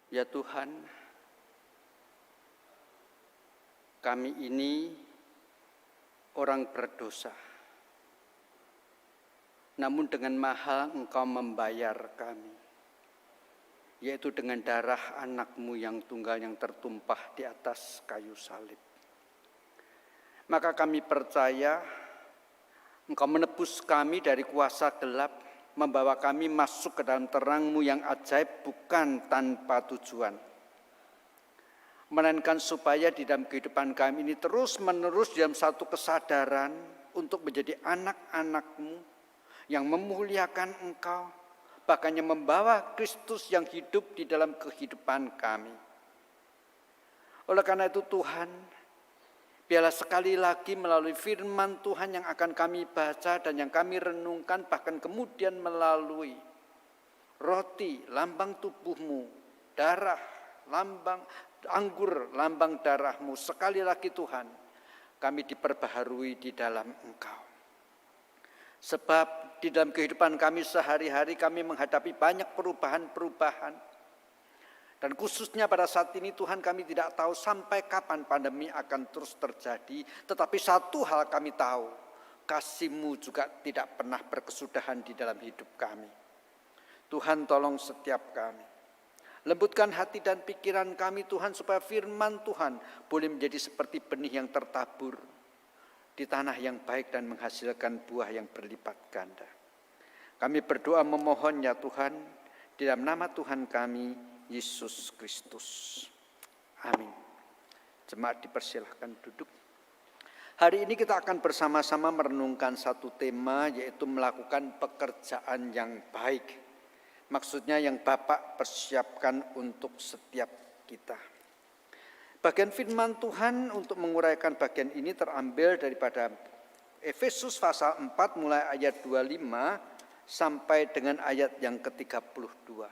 Ya Tuhan, kami ini orang berdosa. Namun dengan mahal Engkau membayar kami, yaitu dengan darah anak-Mu yang tunggal yang tertumpah di atas kayu salib. Maka kami percaya Engkau menebus kami dari kuasa gelap, membawa kami masuk ke dalam terang-Mu yang ajaib, bukan tanpa tujuan, melainkan supaya di dalam kehidupan kami ini terus-menerus dalam satu kesadaran untuk menjadi anak-anak-Mu yang memuliakan Engkau, bahkan yang membawa Kristus yang hidup di dalam kehidupan kami. Oleh karena itu Tuhan, biarlah sekali lagi melalui firman Tuhan yang akan kami baca dan yang kami renungkan, bahkan kemudian melalui roti, lambang tubuh-Mu, darah, lambang anggur, lambang darah-Mu, sekali lagi Tuhan, kami diperbaharui di dalam Engkau. Sebab di dalam kehidupan kami sehari-hari kami menghadapi banyak perubahan-perubahan. Dan khususnya pada saat ini Tuhan, kami tidak tahu sampai kapan pandemi akan terus terjadi. Tetapi satu hal kami tahu, kasih-Mu juga tidak pernah berkesudahan di dalam hidup kami. Tuhan, tolong setiap kami. Lembutkan hati dan pikiran kami Tuhan, supaya firman Tuhan boleh menjadi seperti benih yang tertabur di tanah yang baik dan menghasilkan buah yang berlipat ganda. Kami berdoa memohon ya Tuhan, di dalam nama Tuhan kami, Yesus Kristus. Amin. Jemaat dipersilahkan duduk. Hari ini kita akan bersama-sama merenungkan satu tema, yaitu melakukan pekerjaan yang baik. Maksudnya yang Bapak persiapkan untuk setiap kita. Bagian firman Tuhan untuk menguraikan bagian ini terambil daripada Efesus pasal 4 mulai ayat 25 sampai dengan ayat yang ke-32.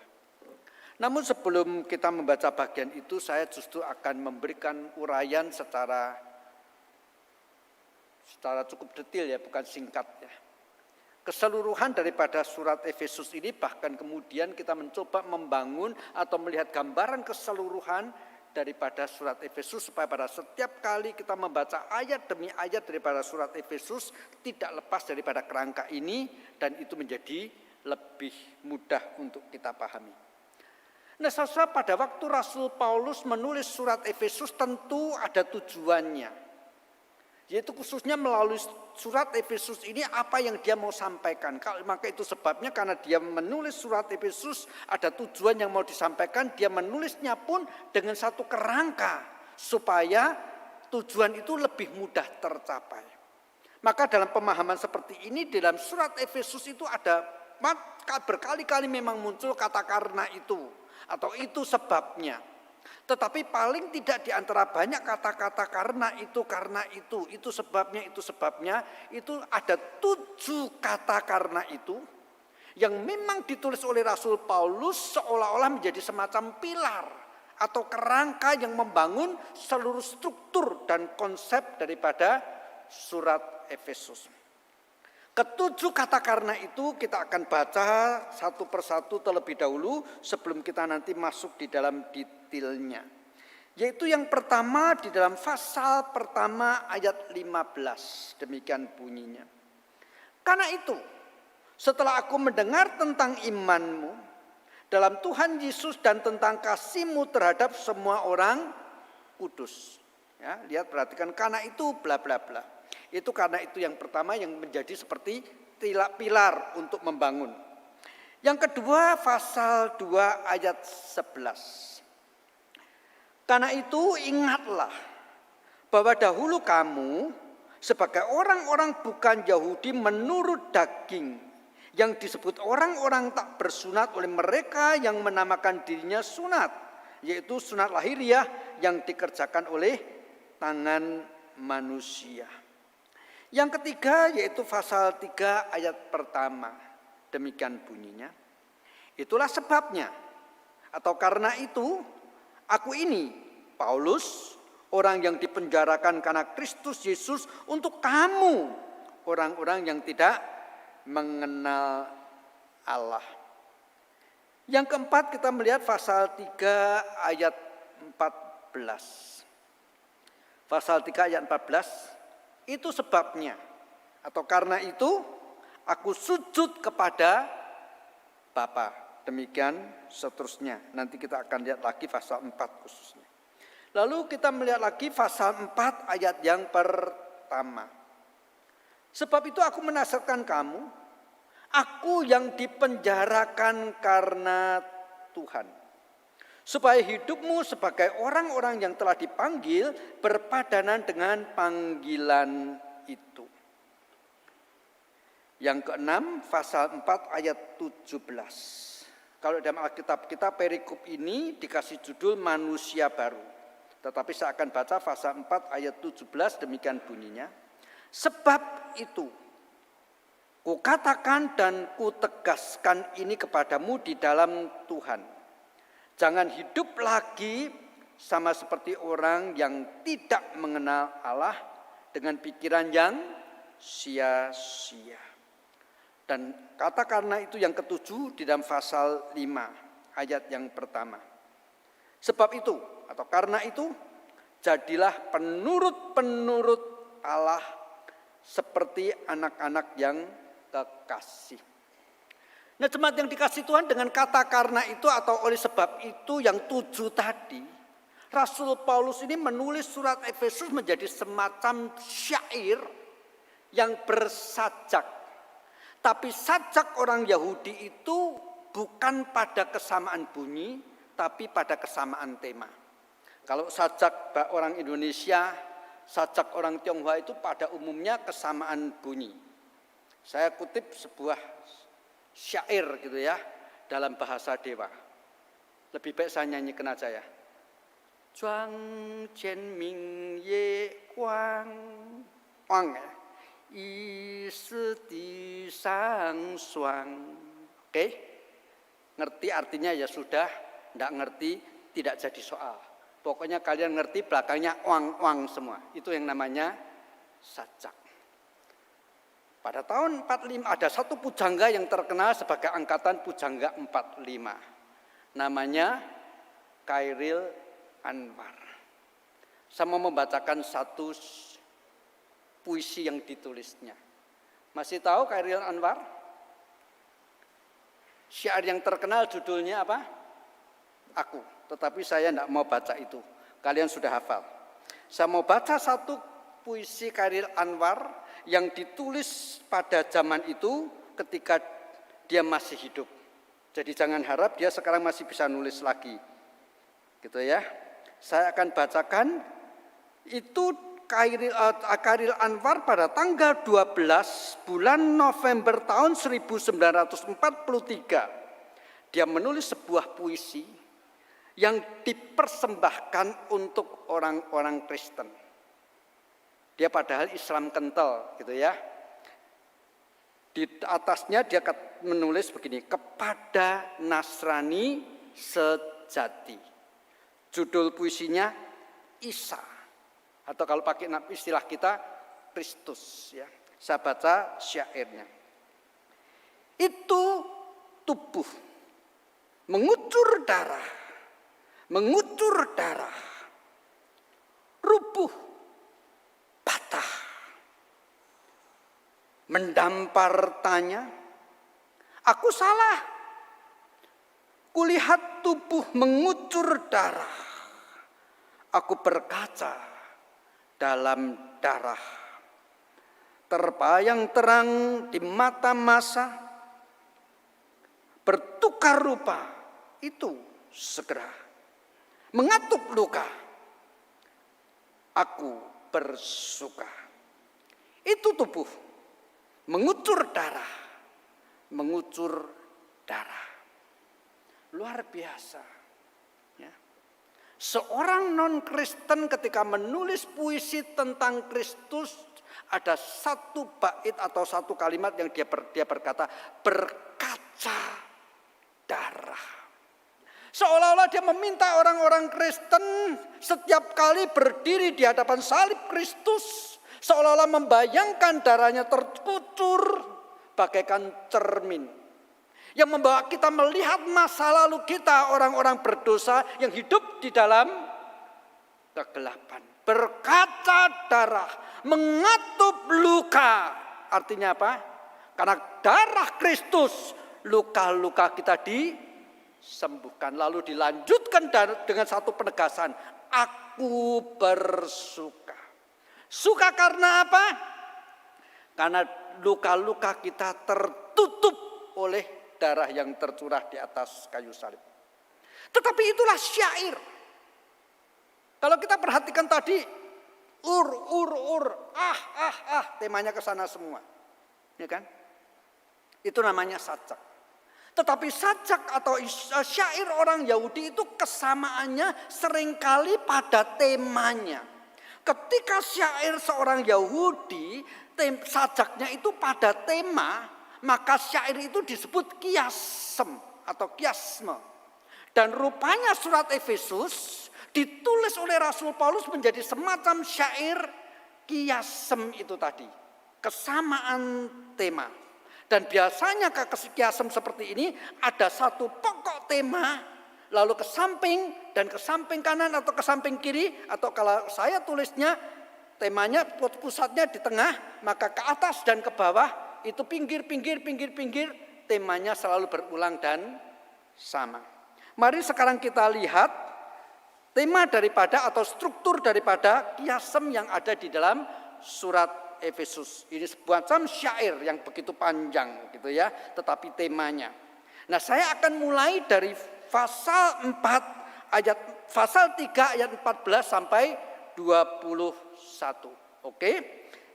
Namun sebelum kita membaca bagian itu, saya justru akan memberikan uraian secara cukup detail ya, bukan singkat ya. Keseluruhan daripada surat Efesus ini, bahkan kemudian kita mencoba membangun atau melihat gambaran keseluruhan daripada surat Efesus, supaya pada setiap kali kita membaca ayat demi ayat daripada surat Efesus tidak lepas daripada kerangka ini, dan itu menjadi lebih mudah untuk kita pahami. Nah, saudara, pada waktu Rasul Paulus menulis surat Efesus tentu ada tujuannya, yaitu khususnya melalui surat Efesus ini apa yang dia mau sampaikan. Maka itu sebabnya karena dia menulis surat Efesus ada tujuan yang mau disampaikan, dia menulisnya pun dengan satu kerangka supaya tujuan itu lebih mudah tercapai. Maka dalam pemahaman seperti ini, dalam surat Efesus itu ada berkali-kali memang muncul kata karena itu, atau itu sebabnya. Tetapi paling tidak di antara banyak kata-kata karena itu sebabnya, itu ada 7 kata karena itu yang memang ditulis oleh Rasul Paulus seolah-olah menjadi semacam pilar atau kerangka yang membangun seluruh struktur dan konsep daripada surat Efesus. Ketujuh kata karena itu kita akan baca satu persatu terlebih dahulu sebelum kita nanti masuk di dalam detailnya. Yaitu yang pertama di dalam pasal pertama ayat 15. Demikian bunyinya. Karena itu, setelah aku mendengar tentang imanmu dalam Tuhan Yesus dan tentang kasih-Mu terhadap semua orang kudus. Ya, lihat, perhatikan, karena itu bla bla bla. Itu karena itu yang pertama yang menjadi seperti pilar untuk membangun. Yang kedua pasal 2 ayat 11. Karena itu ingatlah bahwa dahulu kamu sebagai orang-orang bukan Yahudi menurut daging, yang disebut orang-orang tak bersunat oleh mereka yang menamakan dirinya sunat, yaitu sunat lahiriah yang dikerjakan oleh tangan manusia. Yang ketiga yaitu pasal 3 ayat pertama. Demikian bunyinya. Itulah sebabnya atau karena itu aku ini Paulus, orang yang dipenjarakan karena Kristus Yesus, untuk kamu orang-orang yang tidak mengenal Allah. Yang keempat kita melihat pasal 3 ayat 14. Pasal 3 ayat 14, itu sebabnya atau karena itu aku sujud kepada Bapa. Demikian seterusnya. Nanti kita akan lihat lagi pasal 4 khususnya. Lalu kita melihat lagi pasal 4 ayat yang pertama. Sebab itu aku menasihatkan kamu, aku yang dipenjarakan karena Tuhan, supaya hidupmu sebagai orang-orang yang telah dipanggil berpadanan dengan panggilan itu. Yang keenam, pasal 4 ayat 17. Kalau dalam Alkitab kita perikop ini dikasih judul manusia baru. Tetapi saya akan baca pasal 4 ayat 17, demikian bunyinya. Sebab itu, kukatakan dan kutegaskan ini kepadamu di dalam Tuhan. Jangan hidup lagi sama seperti orang yang tidak mengenal Allah dengan pikiran yang sia-sia. Dan kata karena itu yang ketujuh di dalam pasal 5 ayat yang pertama. Sebab itu atau karena itu jadilah penurut-penurut Allah seperti anak-anak yang kekasih. Nah, jemaat yang dikasih Tuhan, dengan kata karena itu atau oleh sebab itu yang 7 tadi, Rasul Paulus ini menulis surat Efesus menjadi semacam syair yang bersajak. Tapi sajak orang Yahudi itu bukan pada kesamaan bunyi, tapi pada kesamaan tema. Kalau sajak orang Indonesia, sajak orang Tionghoa itu pada umumnya kesamaan bunyi. Saya kutip sebuah syair gitu ya, dalam bahasa Dewa. Lebih baik saya nyanyikan aja ya. Zhuang Jian Ming Ye Guang Wang ya. Yi Si Di Sang Suang. Oke? Ngerti artinya ya sudah, enggak ngerti tidak jadi soal. Pokoknya kalian ngerti belakangnya wang-wang semua. Itu yang namanya sajak. Pada tahun 45 ada satu pujangga yang terkenal sebagai angkatan pujangga 45. Namanya Khairil Anwar. Saya mau membacakan satu puisi yang ditulisnya. Masih tahu Khairil Anwar? Syair yang terkenal judulnya apa? Aku. Tetapi saya tidak mau baca itu. Kalian sudah hafal. Saya mau baca satu puisi Khairil Anwar yang ditulis pada zaman itu ketika dia masih hidup. Jadi jangan harap dia sekarang masih bisa nulis lagi. Gitu ya. Saya akan bacakan itu Khairil Anwar pada tanggal 12 bulan November tahun 1943. Dia menulis sebuah puisi yang dipersembahkan untuk orang-orang Kristen. Dia padahal Islam kental gitu ya. Di atasnya dia menulis begini, kepada Nasrani sejati. Judul puisinya Isa. Atau kalau pakai istilah kita, Kristus. Ya. Saya baca syairnya. Itu tubuh, mengucur darah, rubuh, patah. Mendampar tanya, aku salah. Kulihat tubuh mengucur darah. Aku berkaca dalam darah, terbayang terang di mata masa, bertukar rupa itu segera, mengatuk luka, aku bersuka. Itu tubuh, mengucur darah. Luar biasa. Seorang non-Kristen ketika menulis puisi tentang Kristus, ada satu bait atau satu kalimat yang dia berkata, berkaca darah. Seolah-olah dia meminta orang-orang Kristen setiap kali berdiri di hadapan salib Kristus, seolah-olah membayangkan darahnya terkucur bagaikan cermin Yang membawa kita melihat masa lalu kita, orang-orang berdosa yang hidup di dalam kegelapan. Berkaca darah, mengatup luka. Artinya apa? Karena darah Kristus, luka-luka kita disembuhkan. Lalu dilanjutkan dengan satu penegasan. Aku bersuka. Suka karena apa? Karena luka-luka kita tertutup oleh darah yang tercurah di atas kayu salib. Tetapi itulah syair. Kalau kita perhatikan tadi, temanya ke sana semua. Ya kan? Itu namanya sajak. Tetapi sajak atau syair orang Yahudi itu kesamaannya seringkali pada temanya. Ketika syair seorang Yahudi, sajaknya itu pada tema, maka syair itu disebut kiasem atau kiasme. Dan rupanya surat Efesus ditulis oleh Rasul Paulus menjadi semacam syair kiasem itu tadi. Kesamaan tema. Dan biasanya kiasem seperti ini ada satu pokok tema, lalu ke samping dan ke samping kanan atau ke samping kiri, atau kalau saya tulisnya temanya pusatnya di tengah, maka ke atas dan ke bawah itu pinggir, temanya selalu berulang dan sama. Mari sekarang kita lihat tema daripada atau struktur daripada kiasem yang ada di dalam surat Efesus. Ini sebuah macam syair yang begitu panjang gitu ya, tetapi temanya. Nah, saya akan mulai dari pasal 3 ayat 14 sampai 21. Oke?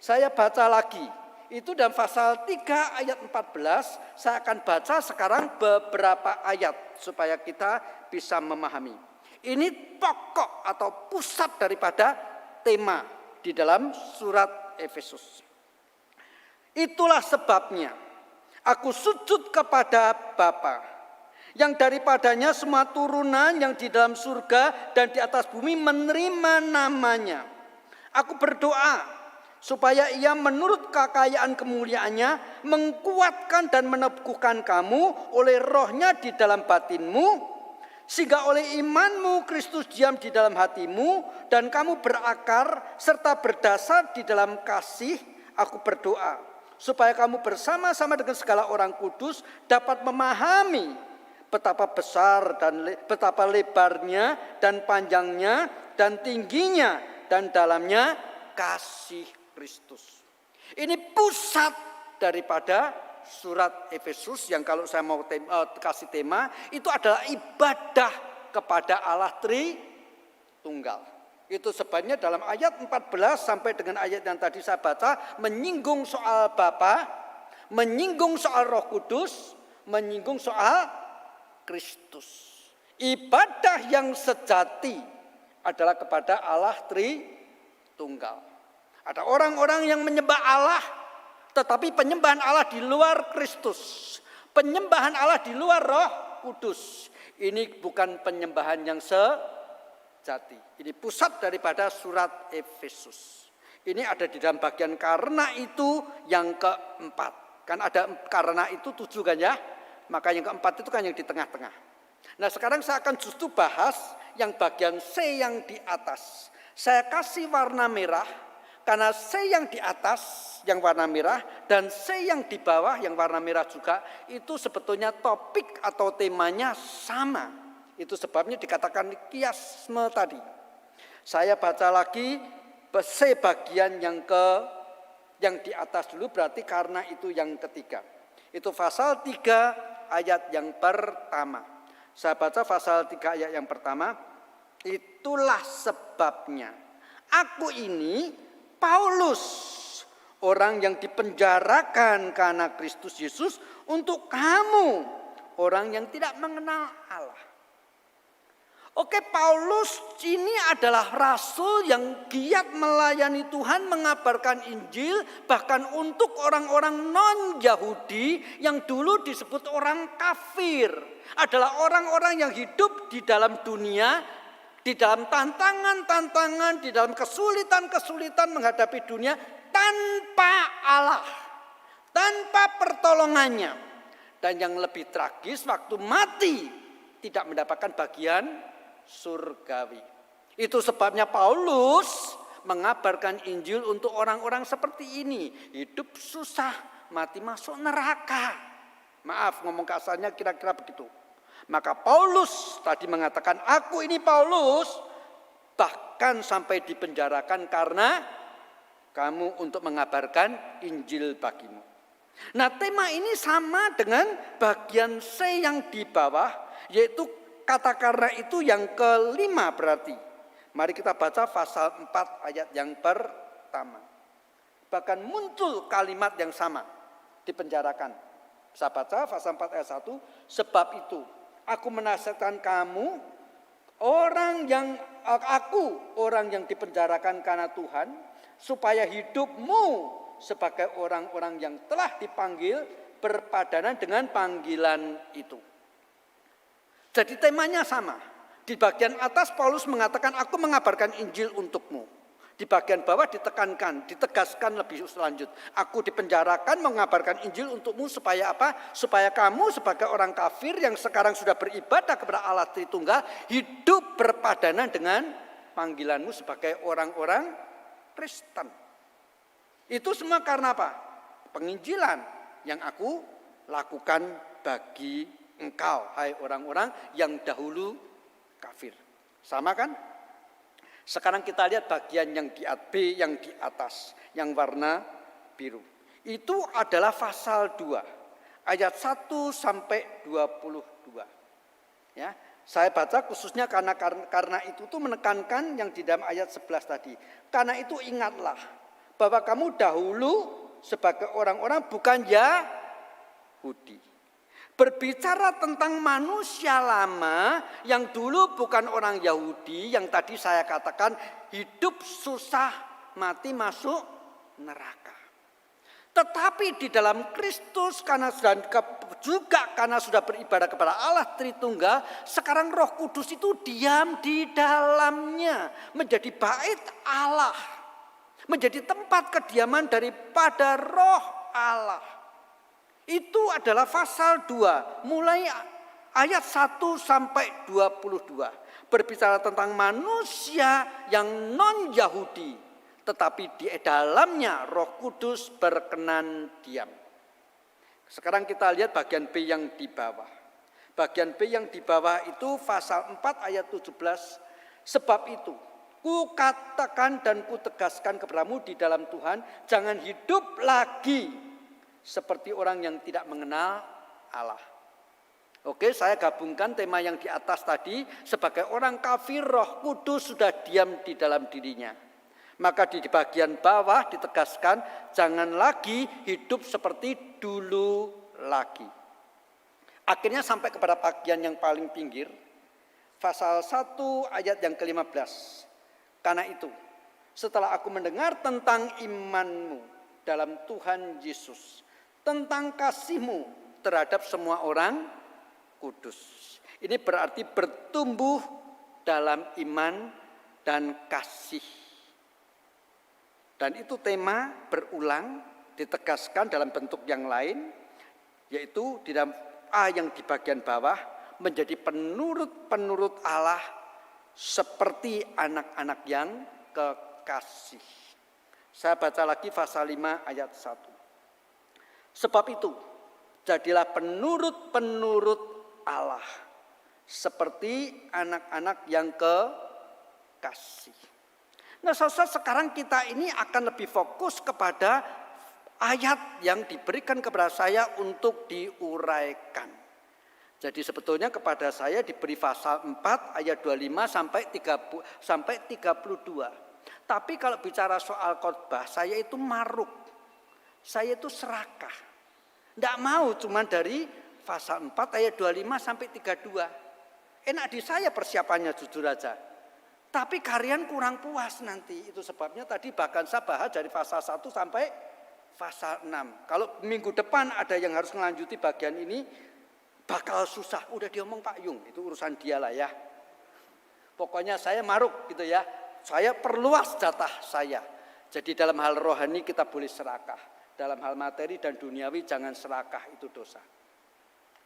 Saya baca lagi. Itu dalam pasal 3 ayat 14, saya akan baca sekarang beberapa ayat supaya kita bisa memahami. Ini pokok atau pusat daripada tema di dalam surat Efesus. Itulah sebabnya aku sujud kepada Bapa, yang daripadanya semua turunan yang di dalam surga dan di atas bumi menerima namanya. Aku berdoa supaya ia menurut kekayaan kemuliaannya menguatkan dan meneguhkan kamu oleh rohnya di dalam batinmu, sehingga oleh imanmu Kristus diam di dalam hatimu dan kamu berakar serta berdasar di dalam kasih. Aku berdoa supaya kamu bersama-sama dengan segala orang kudus dapat memahami betapa besar dan betapa lebarnya dan panjangnya dan tingginya dan dalamnya kasih Kristus. Ini pusat daripada surat Efesus yang kalau saya mau kasih tema itu adalah ibadah kepada Allah Tritunggal. Itu sebabnya dalam ayat 14 sampai dengan ayat yang tadi saya baca menyinggung soal Bapa, menyinggung soal Roh Kudus, menyinggung soal Kristus. Ibadah yang sejati adalah kepada Allah Tritunggal. Ada orang-orang yang menyembah Allah, tetapi penyembahan Allah di luar Kristus, penyembahan Allah di luar Roh Kudus, ini bukan penyembahan yang sejati. Ini pusat daripada surat Efesus. Ini ada di dalam bagian karena itu yang keempat. Kan ada karena itu 7 kan ya, maka yang keempat itu kan yang di tengah-tengah. Nah, sekarang saya akan justru bahas yang bagian C yang di atas. Saya kasih warna merah karena C yang di atas yang warna merah dan C yang di bawah yang warna merah juga itu sebetulnya topik atau temanya sama. Itu sebabnya dikatakan kiasme tadi. Saya baca lagi C bagian yang di atas dulu, berarti karena itu yang ketiga. Itu pasal 3 ayat yang pertama. Saya baca pasal 3 ayat yang pertama. Itulah sebabnya aku ini Paulus, orang yang dipenjarakan karena Kristus Yesus, untuk kamu, orang yang tidak mengenal Allah. Oke, Paulus ini adalah rasul yang giat melayani Tuhan, mengabarkan Injil, bahkan untuk orang-orang non-Yahudi yang dulu disebut orang kafir. Adalah orang-orang yang hidup di dalam dunia, di dalam tantangan-tantangan, di dalam kesulitan-kesulitan menghadapi dunia tanpa Allah, tanpa pertolongannya. Dan yang lebih tragis, waktu mati tidak mendapatkan bagian surgawi. Itu sebabnya Paulus mengabarkan Injil untuk orang-orang seperti ini. Hidup susah, mati masuk neraka. Maaf ngomong kasarnya kira-kira begitu. Maka Paulus tadi mengatakan, aku ini Paulus, bahkan sampai dipenjarakan karena kamu untuk mengabarkan Injil bagimu. Nah, tema ini sama dengan bagian C yang di bawah, yaitu kata karena itu yang kelima berarti. Mari kita baca pasal 4 ayat yang pertama. Bahkan muncul kalimat yang sama, dipenjarakan. Saya baca pasal 4 ayat 1, sebab itu aku menasihatkan kamu, orang yang dipenjarakan karena Tuhan, supaya hidupmu sebagai orang-orang yang telah dipanggil berpadanan dengan panggilan itu. Jadi temanya sama. Di bagian atas Paulus mengatakan, aku mengabarkan Injil untukmu. Di bagian bawah ditekankan, ditegaskan lebih lanjut. Aku dipenjarakan mengabarkan Injil untukmu supaya apa? Supaya kamu sebagai orang kafir yang sekarang sudah beribadah kepada Allah Tritunggal, hidup berpadanan dengan panggilanmu sebagai orang-orang Kristen. Itu semua karena apa? Penginjilan yang aku lakukan bagi engkau, hai orang-orang yang dahulu kafir. Sama kan? Sekarang kita lihat bagian yang di B yang di atas, yang warna biru. Itu adalah pasal 2, ayat 1 sampai 22. Ya, saya baca khususnya karena itu tuh menekankan yang di dalam ayat 11 tadi. Karena itu ingatlah bahwa kamu dahulu sebagai orang-orang bukan Yahudi. Berbicara tentang manusia lama yang dulu bukan orang Yahudi, yang tadi saya katakan hidup susah, mati masuk neraka. Tetapi di dalam Kristus juga karena sudah beribadah kepada Allah Tritunggal, sekarang Roh Kudus itu diam di dalamnya, menjadi bait Allah. Menjadi tempat kediaman daripada Roh Allah. Itu adalah pasal 2, mulai ayat 1 sampai 22. Berbicara tentang manusia yang non-Yahudi, tetapi di dalamnya Roh Kudus berkenan diam. Sekarang kita lihat bagian B yang di bawah. Bagian B yang di bawah itu pasal 4 ayat 17. Sebab itu, ku katakan dan ku tegaskan kepadamu di dalam Tuhan, jangan hidup lagi seperti orang yang tidak mengenal Allah. Oke, saya gabungkan tema yang di atas tadi, sebagai orang kafir Roh Kudus sudah diam di dalam dirinya. Maka di bagian bawah ditegaskan, jangan lagi hidup seperti dulu lagi. Akhirnya sampai kepada bagian yang paling pinggir, pasal 1 ayat yang ke-15. Karena itu, setelah aku mendengar tentang imanmu dalam Tuhan Yesus, tentang kasihmu terhadap semua orang kudus. Ini berarti bertumbuh dalam iman dan kasih. Dan itu tema berulang, ditegaskan dalam bentuk yang lain, yaitu di dalam A yang di bagian bawah, menjadi penurut Allah seperti anak-anak yang kekasih. Saya baca lagi pasal 5 ayat 1. Sebab itu, jadilah penurut-penurut Allah seperti anak-anak yang kekasih. Nah, saudara, sekarang kita ini akan lebih fokus kepada ayat yang diberikan kepada saya untuk diuraikan. Jadi sebetulnya kepada saya diberi pasal 4 ayat 25 sampai 32. Tapi kalau bicara soal khotbah, saya itu maruk. Saya itu serakah. Tidak mau cuma dari pasal 4 ayat 25 sampai 32. Enak di saya persiapannya jujur aja. Tapi kalian kurang puas nanti. Itu sebabnya tadi bahkan saya bahas dari pasal 1 sampai pasal 6. Kalau minggu depan ada yang harus melanjuti bagian ini, bakal susah. Udah diomong Pak Yung, itu urusan dia lah ya. Pokoknya saya maruk gitu ya. Saya perluas jatah saya. Jadi dalam hal rohani kita boleh serakah. Dalam hal materi dan duniawi jangan serakah, itu dosa.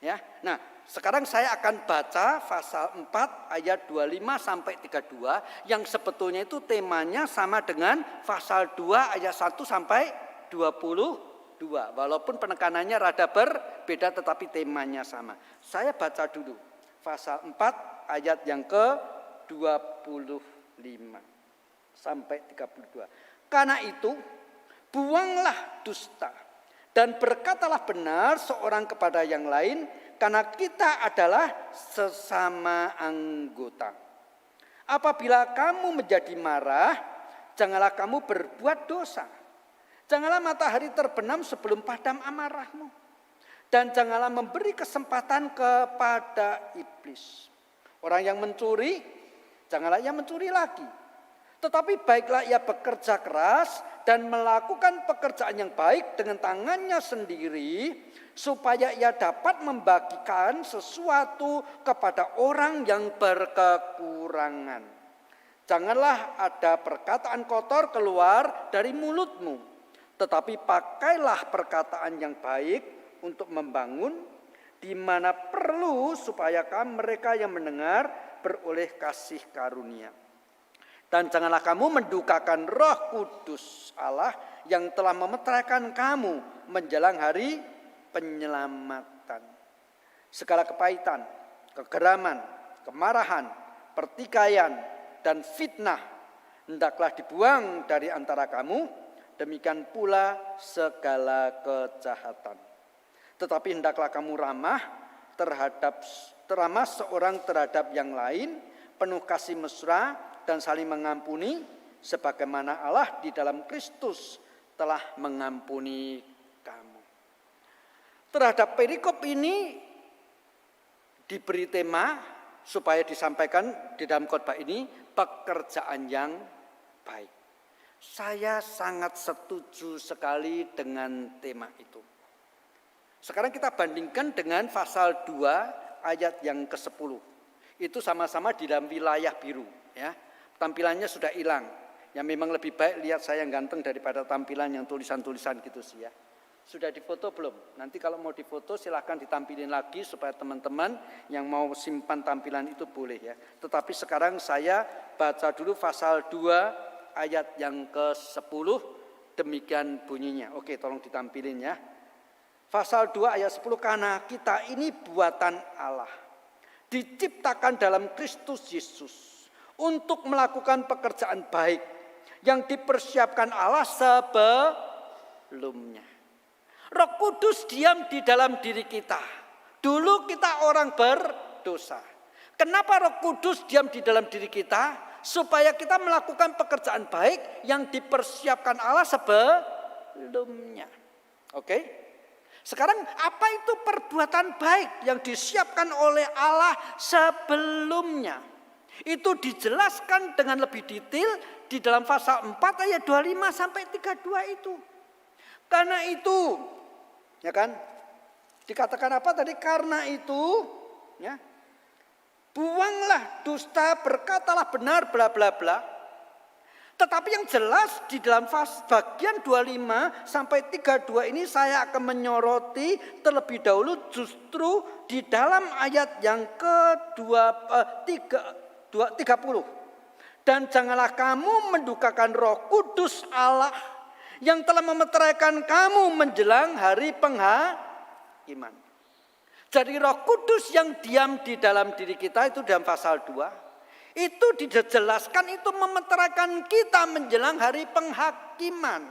Ya. Nah, sekarang saya akan baca pasal 4 ayat 25 sampai 32 yang sebetulnya itu temanya sama dengan pasal 2 ayat 1 sampai 22. Walaupun penekanannya rada berbeda tetapi temanya sama. Saya baca dulu pasal 4 ayat yang ke-25 sampai 32. Karena itu buanglah dusta dan berkatalah benar seorang kepada yang lain, karena kita adalah sesama anggota. Apabila kamu menjadi marah, janganlah kamu berbuat dosa. Janganlah matahari terbenam sebelum padam amarahmu. Dan janganlah memberi kesempatan kepada iblis. Orang yang mencuri, janganlah ia mencuri lagi. Tetapi baiklah ia bekerja keras dan melakukan pekerjaan yang baik dengan tangannya sendiri, supaya ia dapat membagikan sesuatu kepada orang yang berkekurangan. Janganlah ada perkataan kotor keluar dari mulutmu, tetapi pakailah perkataan yang baik untuk membangun, di mana perlu supaya mereka yang mendengar beroleh kasih karunia. Dan janganlah kamu mendukakan Roh Kudus Allah yang telah memeteraikan kamu menjelang hari penyelamatan. Segala kepahitan, kegeraman, kemarahan, pertikaian, dan fitnah hendaklah dibuang dari antara kamu, demikian pula segala kejahatan. Tetapi hendaklah kamu ramah seorang terhadap yang lain, penuh kasih mesra, dan saling mengampuni sebagaimana Allah di dalam Kristus telah mengampuni kamu. Terhadap perikop ini diberi tema supaya disampaikan di dalam khotbah ini, pekerjaan yang baik. Saya sangat setuju sekali dengan tema itu. Sekarang kita bandingkan dengan pasal 2 ayat yang ke-10. Itu sama-sama di dalam wilayah biru, ya. Tampilannya sudah hilang. Ya memang lebih baik lihat saya yang ganteng daripada tampilan yang tulisan-tulisan gitu sih ya. Sudah difoto belum? Nanti kalau mau difoto silahkan ditampilin lagi supaya teman-teman yang mau simpan tampilan itu boleh ya. Tetapi sekarang saya baca dulu pasal 2 ayat yang ke-10, demikian bunyinya. Oke, tolong ditampilin ya. Pasal 2 ayat 10, karena kita ini buatan Allah, diciptakan dalam Kristus Yesus untuk melakukan pekerjaan baik yang dipersiapkan Allah sebelumnya. Roh Kudus diam di dalam diri kita. Dulu kita orang berdosa. Kenapa Roh Kudus diam di dalam diri kita? Supaya kita melakukan pekerjaan baik yang dipersiapkan Allah sebelumnya. Oke? Sekarang apa itu perbuatan baik yang disiapkan oleh Allah sebelumnya? Itu dijelaskan dengan lebih detail di dalam pasal 4 ayat 25 sampai 32 itu. Karena itu, ya kan? Dikatakan apa tadi? Karena itu, ya. Buanglah dusta, berkatalah benar, bla bla bla. Tetapi yang jelas di dalam bagian 25 sampai 32 ini saya akan menyoroti terlebih dahulu justru di dalam ayat yang ke-30. Dan janganlah kamu mendukakan Roh Kudus Allah yang telah memeteraikan kamu menjelang hari penghakiman. Jadi Roh Kudus yang diam di dalam diri kita itu dalam pasal 2. Itu dijelaskan itu memeteraikan kita menjelang hari penghakiman.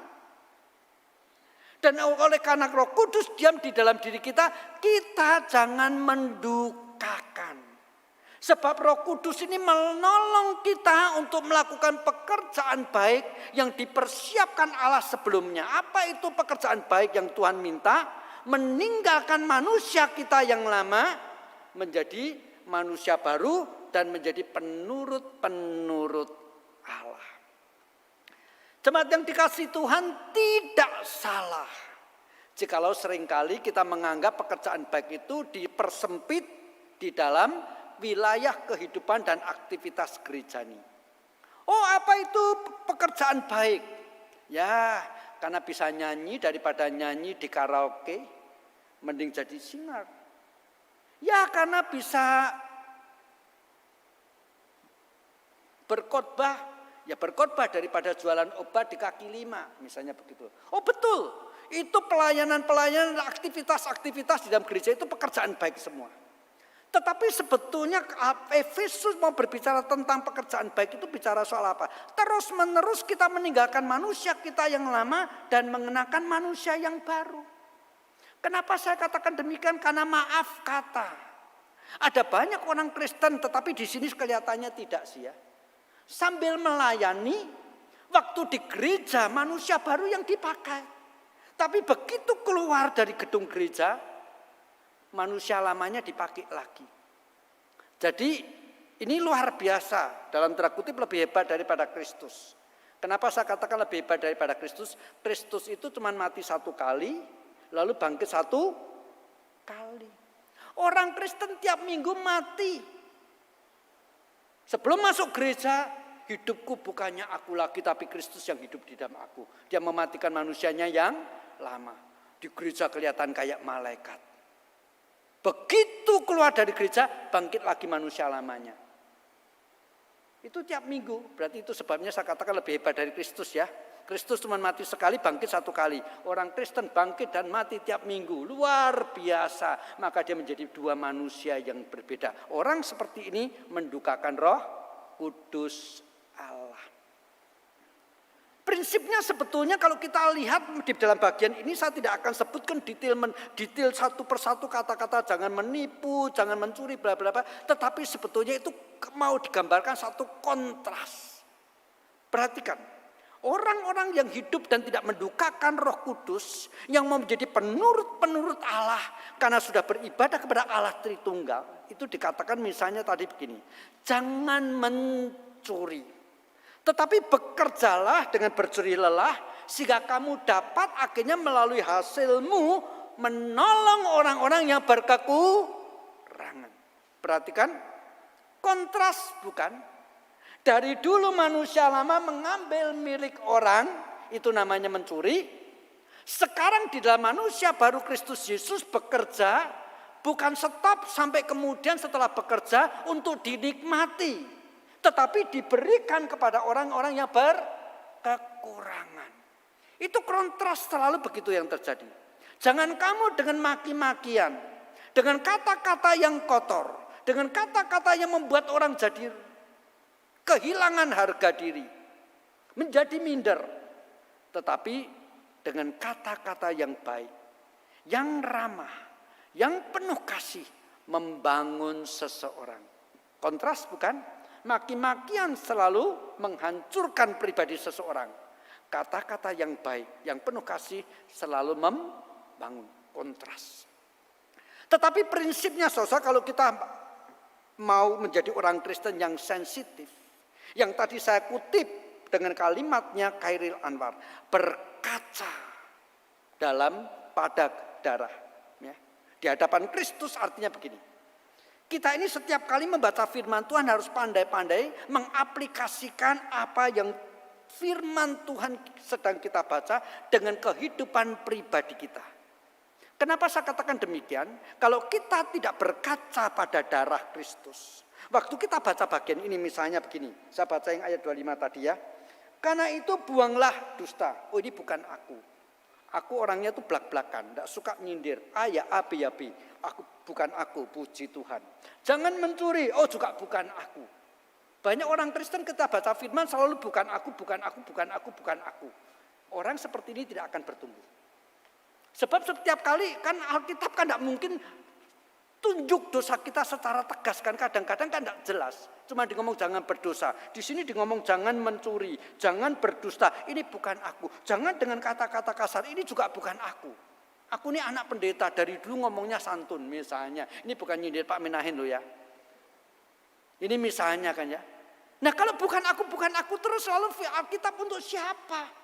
Dan oleh karena Roh Kudus diam di dalam diri kita, kita jangan mendukakan. Sebab Roh Kudus ini menolong kita untuk melakukan pekerjaan baik yang dipersiapkan Allah sebelumnya. Apa itu pekerjaan baik yang Tuhan minta? Meninggalkan manusia kita yang lama menjadi manusia baru dan menjadi penurut-penurut Allah. Jemaat yang dikasihi Tuhan, tidak salah jikalau seringkali kita menganggap pekerjaan baik itu dipersempit di dalam wilayah kehidupan dan aktivitas gerejani. Oh, apa itu pekerjaan baik? Ya, karena bisa nyanyi daripada nyanyi di karaoke, mending jadi singer. Ya karena bisa berkhotbah, ya berkhotbah daripada jualan obat di kaki lima, misalnya begitu. Oh betul, itu pelayanan-pelayanan, aktivitas-aktivitas di dalam gereja itu pekerjaan baik semua. Tetapi sebetulnya Efesus mau berbicara tentang pekerjaan baik itu bicara soal apa? Terus menerus kita meninggalkan manusia kita yang lama dan mengenakan manusia yang baru. Kenapa saya katakan demikian? Karena maaf kata. Ada banyak orang Kristen tetapi di sini kelihatannya tidak sih ya. Sambil melayani, waktu di gereja manusia baru yang dipakai. Tapi begitu keluar dari gedung gereja, manusia lamanya dipakai lagi. Jadi ini luar biasa, dalam tanda kutip lebih hebat daripada Kristus. Kenapa saya katakan lebih hebat daripada Kristus? Kristus itu cuma mati satu kali, lalu bangkit satu kali. Orang Kristen tiap minggu mati. Sebelum masuk gereja, hidupku bukannya aku lagi, tapi Kristus yang hidup di dalam aku. Dia mematikan manusianya yang lama. Di gereja kelihatan kayak malaikat. Begitu keluar dari gereja, bangkit lagi manusia lamanya. Itu tiap minggu, berarti itu sebabnya saya katakan lebih hebat dari Kristus ya. Kristus cuma mati sekali, bangkit satu kali. Orang Kristen bangkit dan mati tiap minggu, luar biasa. Maka dia menjadi dua manusia yang berbeda. Orang seperti ini mendukakan Roh Kudus Allah. Prinsipnya sebetulnya kalau kita lihat di dalam bagian ini saya tidak akan sebutkan detail satu persatu kata-kata, jangan menipu, jangan mencuri, bla bla bla. Tetapi sebetulnya itu mau digambarkan satu kontras. Perhatikan, orang-orang yang hidup dan tidak mendukakan Roh Kudus, yang mau menjadi penurut Allah karena sudah beribadah kepada Allah Tritunggal, itu dikatakan misalnya tadi begini, jangan mencuri. Tetapi bekerjalah dengan berjerih lelah sehingga kamu dapat akhirnya melalui hasilmu menolong orang-orang yang berkekurangan. Perhatikan, kontras bukan? Dari dulu manusia lama mengambil milik orang, itu namanya mencuri. Sekarang di dalam manusia baru Kristus Yesus bekerja, bukan stop sampai kemudian setelah bekerja untuk dinikmati. Tetapi diberikan kepada orang-orang yang berkekurangan. Itu kontras selalu begitu yang terjadi. Jangan kamu dengan maki-makian, dengan kata-kata yang kotor, dengan kata-kata yang membuat orang jadi kehilangan harga diri, menjadi minder. Tetapi dengan kata-kata yang baik, yang ramah, yang penuh kasih, membangun seseorang. Kontras bukan? Maki-makian selalu menghancurkan pribadi seseorang. Kata-kata yang baik, yang penuh kasih selalu membangun. Kontras. Tetapi prinsipnya saudara, kalau kita mau menjadi orang Kristen yang sensitif, yang tadi saya kutip dengan kalimatnya Khairil Anwar, berkaca dalam padak darah. Ya. Di hadapan Kristus artinya begini. Kita ini setiap kali membaca firman Tuhan harus pandai-pandai mengaplikasikan apa yang firman Tuhan sedang kita baca dengan kehidupan pribadi kita. Kenapa saya katakan demikian? Kalau kita tidak berkaca pada darah Kristus. Waktu kita baca bagian ini misalnya begini. Saya baca yang ayat 25 tadi ya. Karena itu buanglah dusta. Oh ini bukan aku. Aku orangnya tuh belak-belakan, tidak suka nyindir. A ya A, B ya B. Bukan aku, puji Tuhan. Jangan mencuri, oh juga bukan aku. Banyak orang Kristen kita baca firman selalu bukan aku, bukan aku, bukan aku, bukan aku. Orang seperti ini tidak akan bertumbuh. Sebab setiap kali kan Alkitab kan tidak mungkin tunjuk dosa kita secara tegas kan, kadang-kadang kan tidak jelas. Cuma di ngomong jangan berdosa. Di sini di ngomong jangan mencuri, jangan berdusta. Ini bukan aku. Jangan dengan kata-kata kasar. Ini juga bukan aku. Aku ini anak pendeta, dari dulu ngomongnya santun misalnya. Ini bukan nyindir Pak Menahin loh ya. Ini misalnya kan ya. Nah kalau bukan aku terus selalu Alkitab untuk siapa?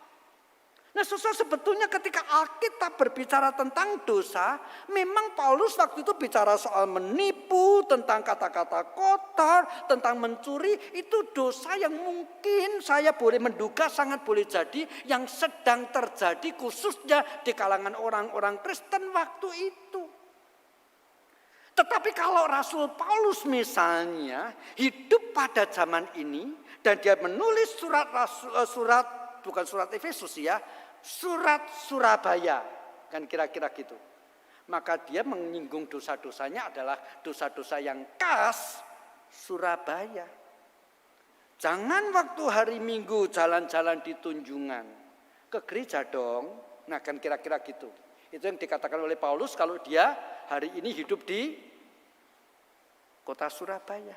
Nah sebetulnya ketika Alkitab berbicara tentang dosa, memang Paulus waktu itu bicara soal menipu, tentang kata-kata kotor, tentang mencuri. Itu dosa yang mungkin saya boleh menduga sangat boleh jadi yang sedang terjadi khususnya di kalangan orang-orang Kristen waktu itu. Tetapi kalau Rasul Paulus misalnya hidup pada zaman ini dan dia menulis bukan surat Efesus ya, surat Surabaya, kan kira-kira gitu. Maka dia menyinggung dosa-dosanya adalah dosa-dosa yang khas Surabaya. Jangan waktu hari Minggu jalan-jalan di Tunjungan, ke gereja dong. Nah kan kira-kira gitu. Itu yang dikatakan oleh Paulus kalau dia hari ini hidup di kota Surabaya.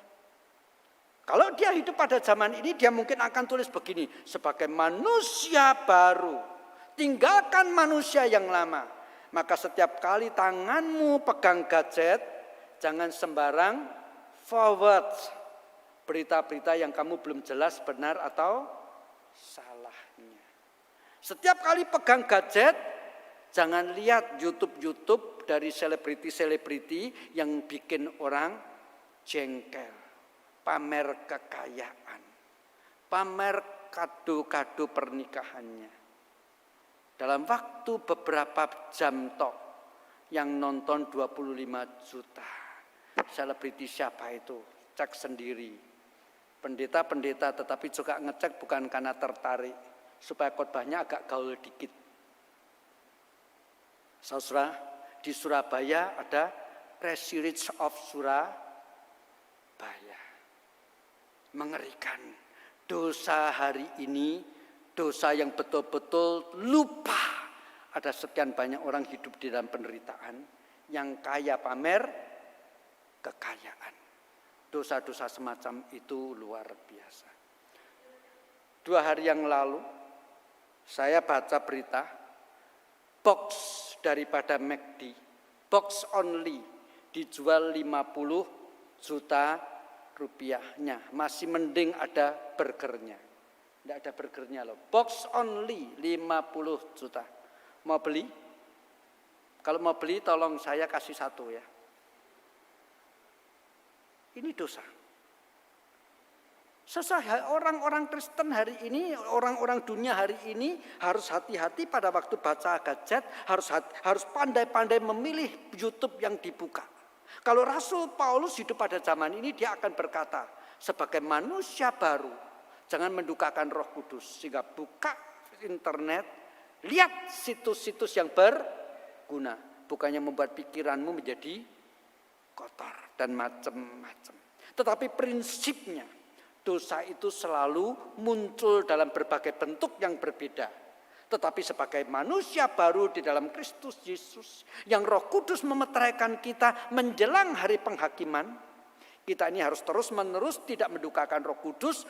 Kalau dia hidup pada zaman ini, dia mungkin akan tulis begini, sebagai manusia baru, tinggalkan manusia yang lama. Maka setiap kali tanganmu pegang gadget, jangan sembarang forward berita-berita yang kamu belum jelas benar atau salahnya. Setiap kali pegang gadget, jangan lihat YouTube dari selebriti-selebriti yang bikin orang jengkel. Pamer kekayaan, pamer kado-kado pernikahannya. Dalam waktu beberapa jam tok yang nonton 25 juta. Selebriti siapa itu? Cek sendiri. Pendeta-pendeta tetapi juga ngecek bukan karena tertarik. Supaya khotbahnya agak gaul dikit. Saudara, di Surabaya ada Research of Surabaya. Mengerikan. Dosa hari ini, dosa yang betul-betul lupa. Ada sekian banyak orang hidup di dalam penderitaan. Yang kaya pamer kekayaan. Dosa-dosa semacam itu luar biasa. 2 hari yang lalu, saya baca berita. Box daripada McD. Box only. Dijual 50 juta rupiahnya. Masih mending ada burgernya. Tidak ada burgernya loh. Box only 50 juta. Mau beli? Kalau mau beli tolong saya kasih 1 ya. Ini dosa. Orang-orang Kristen hari ini, orang-orang dunia hari ini harus hati-hati pada waktu baca gadget, harus pandai-pandai memilih YouTube yang dibuka. Kalau Rasul Paulus hidup pada zaman ini, dia akan berkata, sebagai manusia baru, jangan mendukakan Roh Kudus. Sehingga buka internet, lihat situs-situs yang berguna. Bukannya membuat pikiranmu menjadi kotor dan macam-macam. Tetapi prinsipnya, dosa itu selalu muncul dalam berbagai bentuk yang berbeda. Tetapi sebagai manusia baru di dalam Kristus Yesus, yang Roh Kudus memeteraikan kita menjelang hari penghakiman, kita ini harus terus-menerus tidak mendukakan Roh Kudus,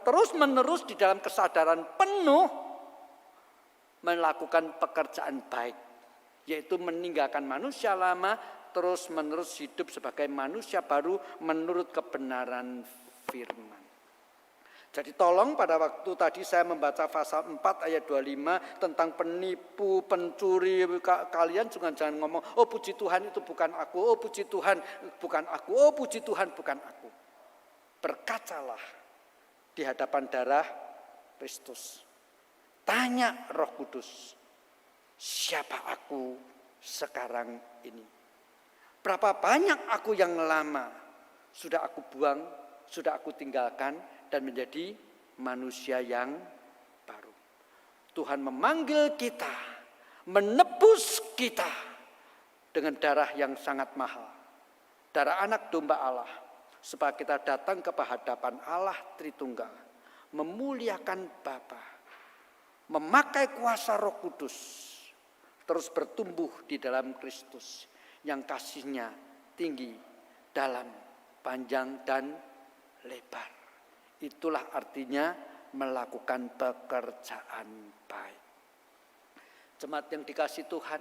terus-menerus di dalam kesadaran penuh melakukan pekerjaan baik, yaitu meninggalkan manusia lama, terus-menerus hidup sebagai manusia baru menurut kebenaran firman. Jadi tolong pada waktu tadi saya membaca pasal 4 ayat 25 tentang penipu, pencuri, kalian juga jangan ngomong, oh puji Tuhan itu bukan aku, oh puji Tuhan bukan aku, oh puji Tuhan bukan aku. Berkacalah di hadapan darah Kristus. Tanya Roh Kudus, siapa aku sekarang ini? Berapa banyak aku yang lama sudah aku buang, sudah aku tinggalkan, dan menjadi manusia yang baru. Tuhan memanggil kita, menebus kita dengan darah yang sangat mahal. Darah anak domba Allah. Supaya kita datang ke hadapan Allah Tritunggal. Memuliakan Bapa. Memakai kuasa Roh Kudus. Terus bertumbuh di dalam Kristus. Yang kasihnya tinggi, dalam, panjang, dan lebar. Itulah artinya melakukan pekerjaan baik. Jemaat yang dikasihi Tuhan,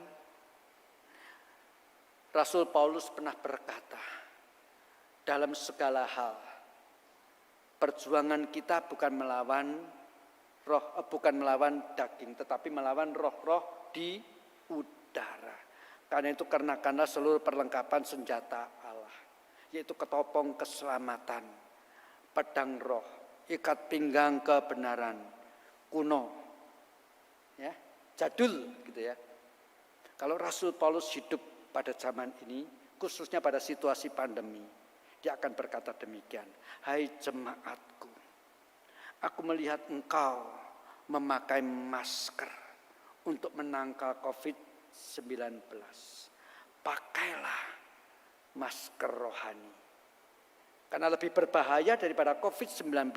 Rasul Paulus pernah berkata, dalam segala hal, perjuangan kita bukan melawan daging, tetapi melawan roh-roh di udara. Karena itu kenakanlah seluruh perlengkapan senjata Allah, yaitu ketopong keselamatan, pedang roh, ikat pinggang kebenaran, kuno, ya, jadul gitu ya. Kalau Rasul Paulus hidup pada zaman ini, khususnya pada situasi pandemi. Dia akan berkata demikian, hai jemaatku, aku melihat engkau memakai masker untuk menangkal COVID-19. Pakailah masker rohani. Karena lebih berbahaya daripada COVID-19,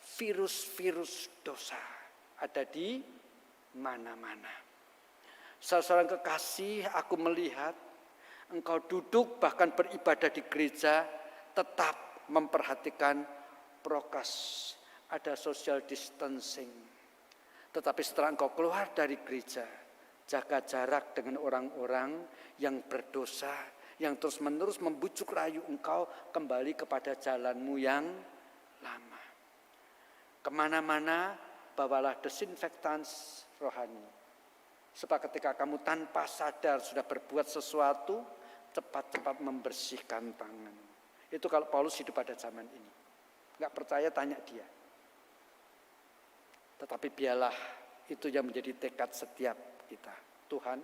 virus-virus dosa ada di mana-mana. Saudara kekasih, aku melihat engkau duduk bahkan beribadah di gereja tetap memperhatikan prokes, ada social distancing. Tetapi setelah engkau keluar dari gereja, jaga jarak dengan orang-orang yang berdosa, yang terus-menerus membujuk rayu engkau kembali kepada jalanmu yang lama. Kemana-mana bawalah desinfektan rohani. Sebab ketika kamu tanpa sadar sudah berbuat sesuatu, cepat-cepat membersihkan tangan. Itu kalau Paulus hidup pada zaman ini. Enggak percaya, tanya dia. Tetapi biarlah itu yang menjadi tekad setiap kita. Tuhan,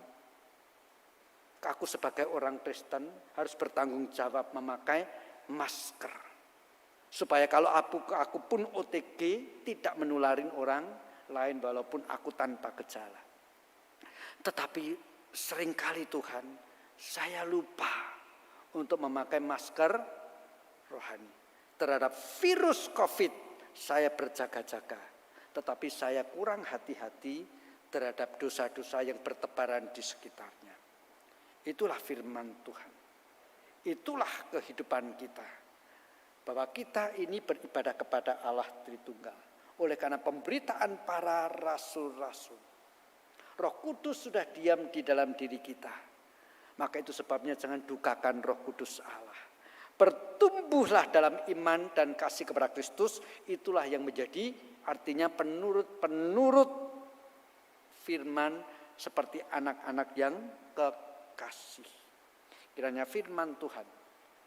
aku sebagai orang Kristen harus bertanggung jawab memakai masker. Supaya kalau aku pun OTG tidak menularin orang lain walaupun aku tanpa gejala. Tetapi seringkali Tuhan, saya lupa untuk memakai masker rohani. Terhadap virus COVID saya berjaga-jaga. Tetapi saya kurang hati-hati terhadap dosa-dosa yang bertebaran di sekitarnya. Itulah firman Tuhan. Itulah kehidupan kita. Bahwa kita ini beribadah kepada Allah Tritunggal. Oleh karena pemberitaan para rasul-rasul. Roh Kudus sudah diam di dalam diri kita. Maka itu sebabnya jangan dukakan Roh Kudus Allah. Bertumbuhlah dalam iman dan kasih kepada Kristus. Itulah yang menjadi artinya penurut firman seperti anak-anak yang kekasih. Kiranya firman Tuhan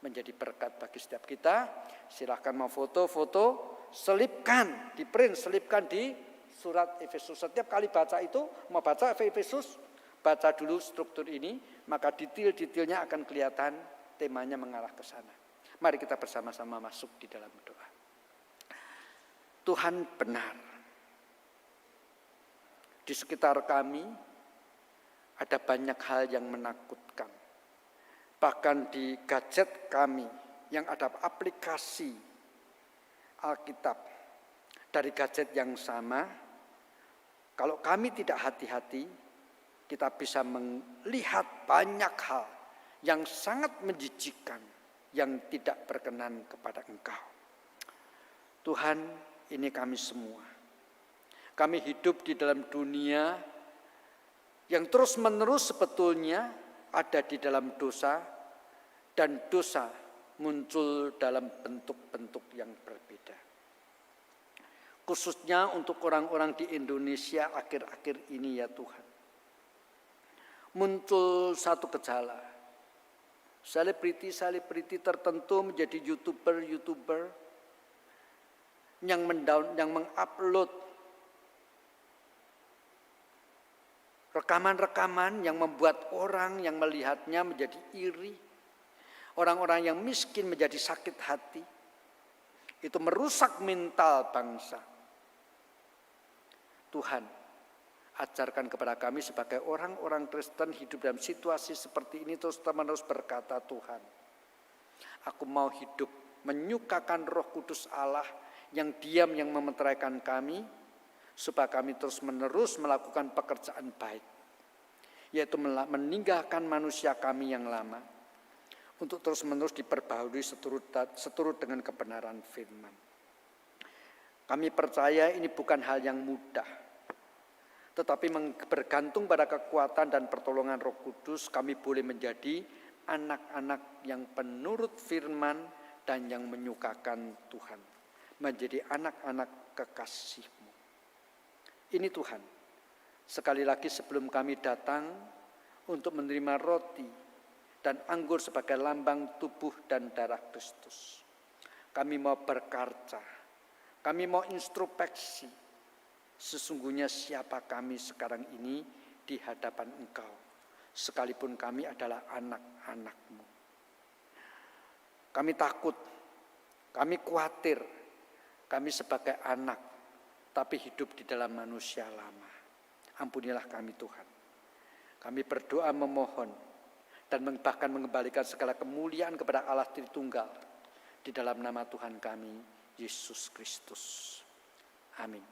menjadi berkat bagi setiap kita. Silahkan mau foto-foto, selipkan, selipkan di surat Efesus. Setiap kali baca itu, mau baca Efesus, baca dulu struktur ini, maka detail-detailnya akan kelihatan, temanya mengarah ke sana. Mari kita bersama-sama masuk di dalam doa. Tuhan benar. Di sekitar kami ada banyak hal yang menakutkan. Bahkan di gadget kami yang ada aplikasi Alkitab dari gadget yang sama, kalau kami tidak hati-hati, kita bisa melihat banyak hal yang sangat menjijikkan, yang tidak berkenan kepada Engkau. Tuhan, ini kami semua. Kami hidup di dalam dunia yang terus-menerus sebetulnya ada di dalam dosa, dan dosa muncul dalam bentuk-bentuk yang berbeda. Khususnya untuk orang-orang di Indonesia akhir-akhir ini ya Tuhan. Muncul satu gejala. Selebriti tertentu menjadi YouTuber yang mengupload rekaman-rekaman yang membuat orang yang melihatnya menjadi iri. Orang-orang yang miskin menjadi sakit hati. Itu merusak mental bangsa. Tuhan, ajarkan kepada kami sebagai orang-orang Kristen hidup dalam situasi seperti ini terus-menerus berkata, Tuhan, aku mau hidup menyukakan Roh Kudus Allah yang diam, yang memeteraikan kami, supaya kami terus-menerus melakukan pekerjaan baik, yaitu meninggalkan manusia kami yang lama, untuk terus-menerus diperbaharui seturut dengan kebenaran firman. Kami percaya ini bukan hal yang mudah, tetapi bergantung pada kekuatan dan pertolongan Roh Kudus, kami boleh menjadi anak-anak yang penurut firman dan yang menyukakan Tuhan. Menjadi anak-anak kekasih-Mu. Ini Tuhan, sekali lagi sebelum kami datang untuk menerima roti dan anggur sebagai lambang tubuh dan darah Kristus. Kami mau berkaca, kami mau introspeksi, sesungguhnya siapa kami sekarang ini di hadapan Engkau, sekalipun kami adalah anak-anak-Mu. Kami takut, kami khawatir, kami sebagai anak, tapi hidup di dalam manusia lama. Ampunilah kami Tuhan. Kami berdoa memohon dan bahkan mengembalikan segala kemuliaan kepada Allah Tritunggal di dalam nama Tuhan kami, Yesus Kristus. Amin.